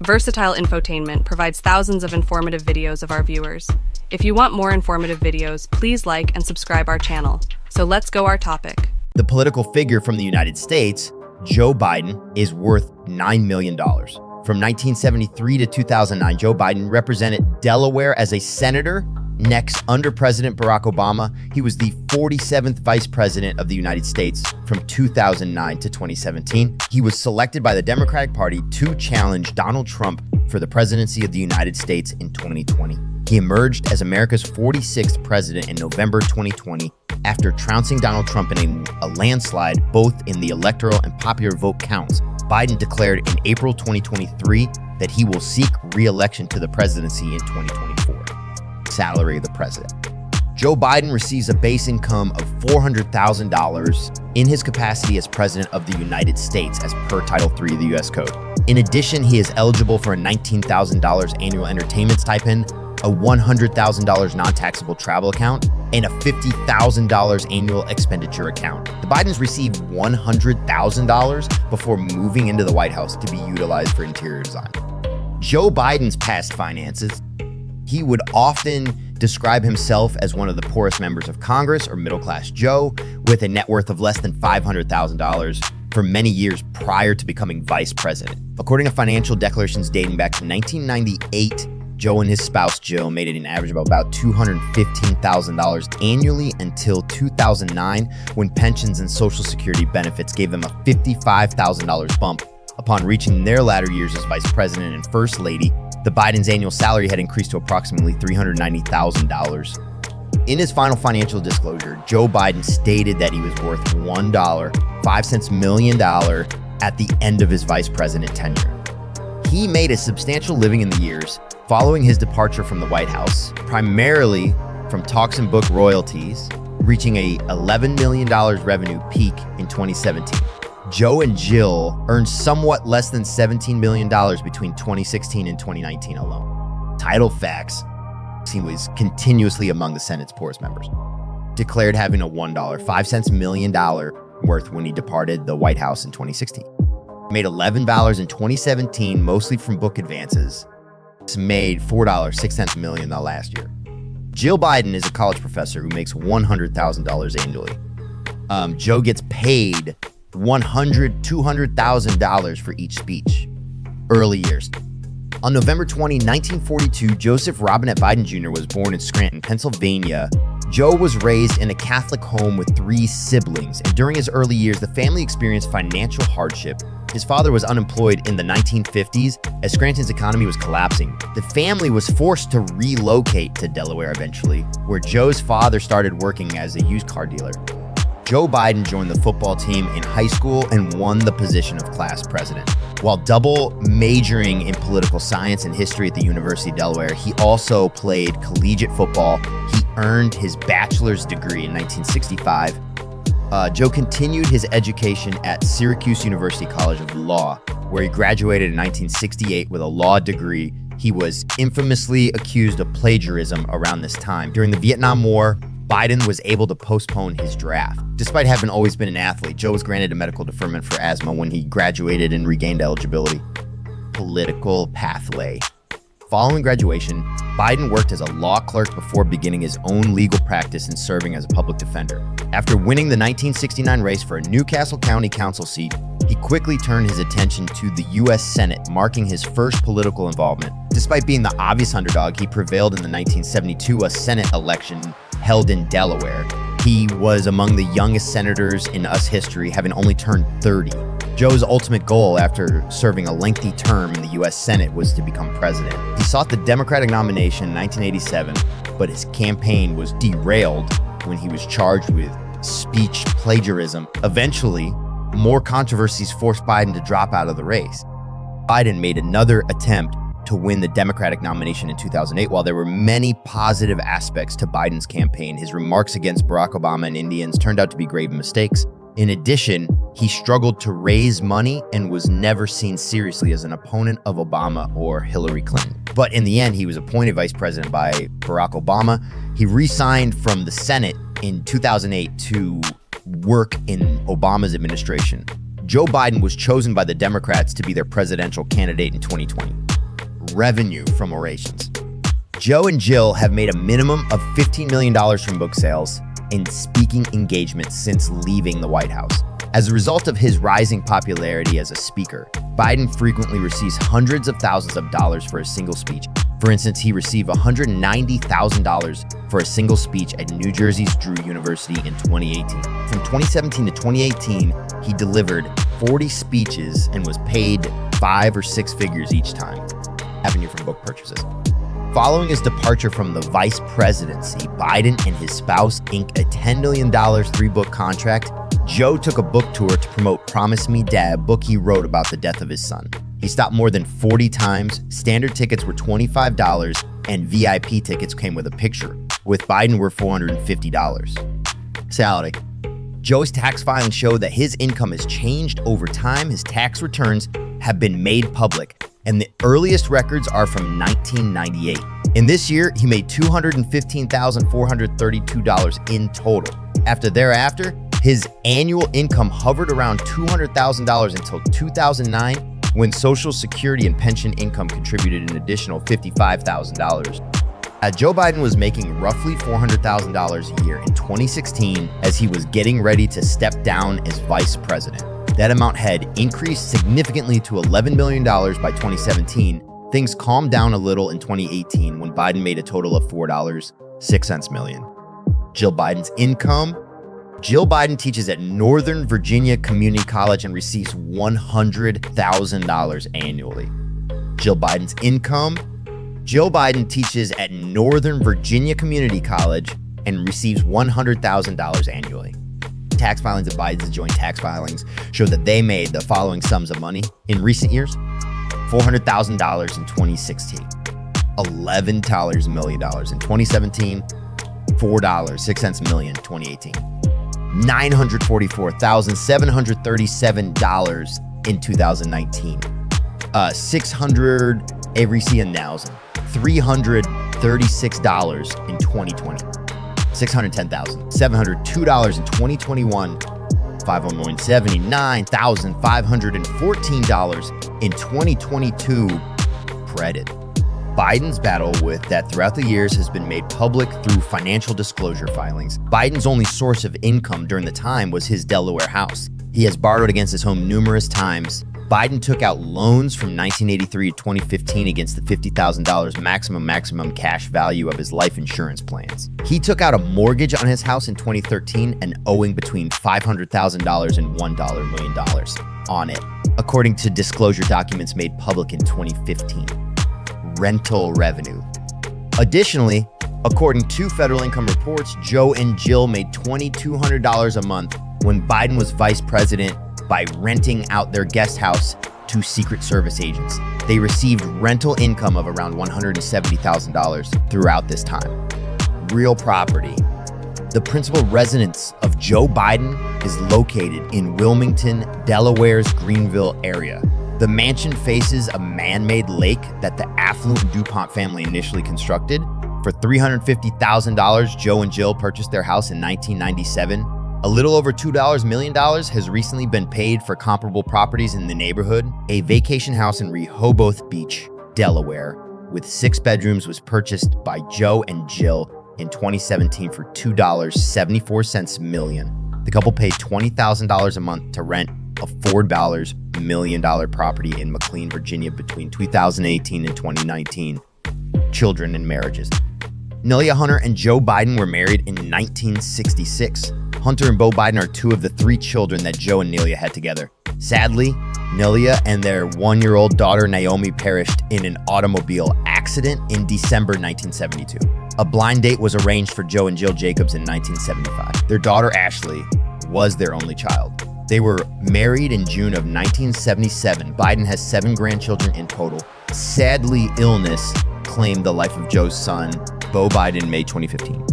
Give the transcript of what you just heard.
Versatile Infotainment provides thousands of informative videos of our viewers. If you want more informative videos, please like and subscribe our channel. So let's go our topic. The political figure from the United States, Joe Biden, is worth $9 million. From 1973 to 2009, Joe Biden represented Delaware as a senator. Next, under President Barack Obama, he was the 47th vice president of the United States from 2009 to 2017. He was selected by the Democratic Party to challenge Donald Trump for the presidency of the United States in 2020. He emerged as America's 46th president in November 2020 after trouncing Donald Trump in a landslide both in the electoral and popular vote counts. Biden declared in April 2023 that he will seek re-election to the presidency in 2024. Salary of the president. Joe Biden receives a base income of $400,000 in his capacity as president of the United States as per Title III of the U.S. Code. In addition, he is eligible for a $19,000 annual entertainment stipend, a $100,000 non-taxable travel account, and a $50,000 annual expenditure account. The Bidens received $100,000 before moving into the White House to be utilized for interior design. Joe Biden's past finances. He would often describe himself as one of the poorest members of Congress or middle-class Joe with a net worth of less than $500,000 for many years prior to becoming vice president. According to financial declarations dating back to 1998, Joe and his spouse Jill made it an average of about $215,000 annually until 2009, when pensions and Social Security benefits gave them a $55,000 bump. Upon reaching their latter years as vice president and first lady, the Biden's annual salary had increased to approximately $390,000. In his final financial disclosure, Joe Biden stated that he was worth $1.05 million at the end of his vice president tenure. He made a substantial living in the years following his departure from the White House, primarily from talks and book royalties, reaching a $11 million revenue peak in 2017. Joe and Jill earned somewhat less than $17 million between 2016 and 2019 alone. Title facts: he was continuously among the Senate's poorest members. Declared having a $1.05 million worth when he departed the White House in 2016. Made $11 in 2017, mostly from book advances. Made $4.06 million the last year. Jill Biden is a college professor who makes $100,000 annually. Joe gets paid $200,000 for each speech. Early years. On November 20, 1942, Joseph Robinette Biden Jr. was born in Scranton, Pennsylvania. Joe was raised in a Catholic home with 3 siblings, and during his early years, the family experienced financial hardship. His father was unemployed in the 1950s as Scranton's economy was collapsing. The family was forced to relocate to Delaware eventually, where Joe's father started working as a used car dealer. Joe Biden joined the football team in high school and won the position of class president. While double majoring in political science and history at the University of Delaware, he also played collegiate football. He earned his bachelor's degree in 1965. Joe continued his education at Syracuse University College of Law, where he graduated in 1968 with a law degree. He was infamously accused of plagiarism around this time. During the Vietnam War, Biden was able to postpone his draft. Despite having always been an athlete, Joe was granted a medical deferment for asthma when he graduated and regained eligibility. Political pathway. Following graduation, Biden worked as a law clerk before beginning his own legal practice and serving as a public defender. After winning the 1969 race for a Newcastle County Council seat, he quickly turned his attention to the U.S. Senate, marking his first political involvement. Despite being the obvious underdog, he prevailed in the 1972 Senate election held in Delaware. He was among the youngest senators in U.S. history, having only turned 30. Joe's ultimate goal after serving a lengthy term in the U.S. Senate was to become president. He sought the Democratic nomination in 1987, but his campaign was derailed when he was charged with speech plagiarism. Eventually, more controversies forced Biden to drop out of the race. Biden made another attempt to win the Democratic nomination in 2008. While there were many positive aspects to Biden's campaign, his remarks against Barack Obama and Indians turned out to be grave mistakes. In addition, he struggled to raise money and was never seen seriously as an opponent of Obama or Hillary Clinton. But in the end, he was appointed vice president by Barack Obama. He re-signed from the Senate in 2008 to work in Obama's administration. Joe Biden was chosen by the Democrats to be their presidential candidate in 2020. revenue from orations. Joe and Jill have made a minimum of $15 million from book sales and speaking engagements since leaving the White House. As a result of his rising popularity as a speaker, Biden frequently receives hundreds of thousands of dollars for a single speech. For instance, he received $190,000 for a single speech at New Jersey's Drew University in 2018. From 2017 to 2018, he delivered 40 speeches and was paid 5 or 6 figures each time, revenue from book purchases. Following his departure from the vice presidency, Biden and his spouse inked a $10 million 3-book contract. Joe took a book tour to promote Promise Me Dad, a book he wrote about the death of his son. He stopped more than 40 times. Standard tickets were $25 and VIP tickets came with a picture. With Biden were $450. Salary. Joe's tax filings show that his income has changed over time. His tax returns have been made public, and the earliest records are from 1998. In this year, he made $215,432 in total. Thereafter, his annual income hovered around $200,000 until 2009, when Social Security and pension income contributed an additional $55,000. Joe Biden was making roughly $400,000 a year in 2016 as he was getting ready to step down as vice president. That amount had increased significantly to $11 million by 2017. Things calmed down a little in 2018 when Biden made a total of $4.06 million. Jill Biden's income. Jill Biden teaches at Northern Virginia Community College and receives $100,000 annually. Jill Biden's income. Jill Biden teaches at Northern Virginia Community College and receives $100,000 annually. Tax filings of Biden's joint tax filings show that they made the following sums of money in recent years: $400,000 in 2016, $11 million in 2017, $4.06 million in 2018, $944,737 in 2019, $600,000, $336 in 2020, $610,702 in 2021, $579,514 in 2022. Credit. Biden's battle with debt throughout the years has been made public through financial disclosure filings. Biden's only source of income during the time was his Delaware house. He has borrowed against his home numerous times. Biden took out loans from 1983 to 2015 against the $50,000 maximum cash value of his life insurance plans. He took out a mortgage on his house in 2013 and owing between $500,000 and $1 million on it, according to disclosure documents made public in 2015. Rental revenue. Additionally, according to federal income reports, Joe and Jill made $2,200 a month when Biden was vice president by renting out their guest house to Secret Service agents. They received rental income of around $170,000 throughout this time. Real property. The principal residence of Joe Biden is located in Wilmington, Delaware's Greenville area. The mansion faces a man-made lake that the affluent DuPont family initially constructed. For $350,000, Joe and Jill purchased their house in 1997. A little over $2 million has recently been paid for comparable properties in the neighborhood. A vacation house in Rehoboth Beach, Delaware, with 6 bedrooms was purchased by Joe and Jill in 2017 for $2.74 million. The couple paid $20,000 a month to rent a $4 million property in McLean, Virginia between 2018 and 2019. Children and marriages. Nelia Hunter and Joe Biden were married in 1966. Hunter and Beau Biden are 2 of the 3 children that Joe and Nelia had together. Sadly, Nelia and their 1-year-old daughter Naomi perished in an automobile accident in December 1972. A blind date was arranged for Joe and Jill Jacobs in 1975. Their daughter Ashley was their only child. They were married in June of 1977. Biden has 7 grandchildren in total. Sadly, illness claimed the life of Joe's son, Beau Biden, in May 2015.